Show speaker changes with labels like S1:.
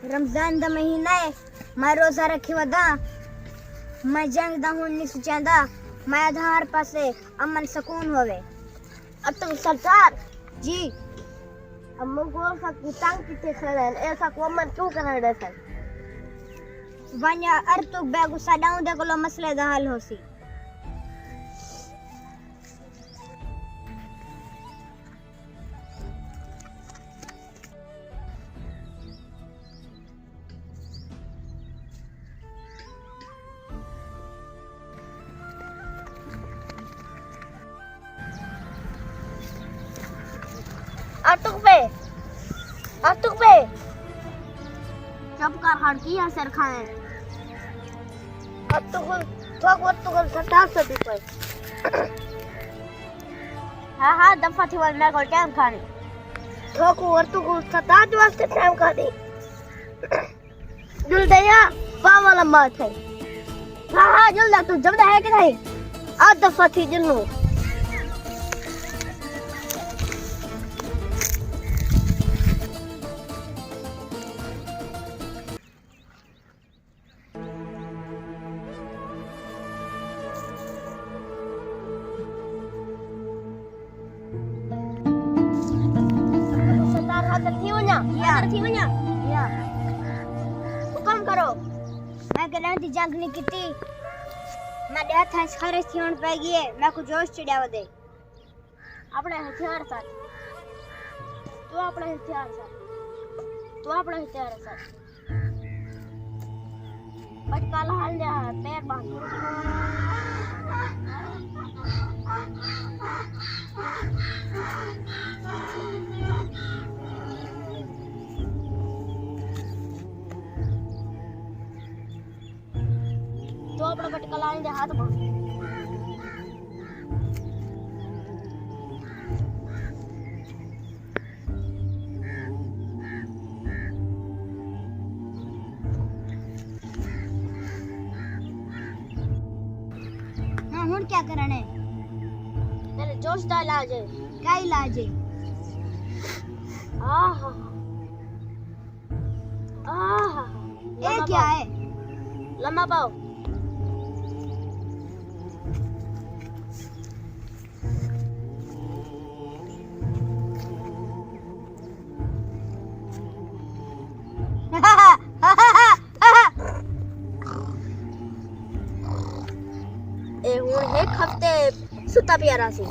S1: रमजान दा महीना है, मैं रोजा रखी वदा, मैं जंग दा हूं नहीं सुचांदा, मैं आधार पासे अमन सुकून होवे।
S2: अतुल सरदार
S1: जी
S2: हम को सकी तंग किते सरन ऐसा को मन क्यों कर रहे थे
S1: वन्या अर्तुक बेगु सदाऊ दे कोलो मसले दा हल होसी।
S2: अतुक पे चुप कर हट की असर खाए अतुक सता सदी पर हाँ दफा थी वाला को टाइम खाने अतुक सता वास्ते टाइम खाने जुल दया पावला मात है हाँ जुल तू जब है कि नहीं आ दफा थी जुल्लू हुक्म करो।
S1: मैं गलां दी जंग नहीं कीती, मैं हाथ खारिज थी होण पै गई है, मैं को जोश चढ़िया वदे।
S2: अपने हथियार साथ तू अपने हथियार साथ पटकाला हाल जा पैर बांध तो अपना पटकाला हाल जा हाथ बांध
S1: हुण क्या करने
S2: तेरे जोश दा इलाज है
S1: क्या इलाज है?
S2: आहा आहा
S1: ये क्या है?
S2: लम्बा पाओ ए हुण एक हफ्ते सुता पिया रहा सी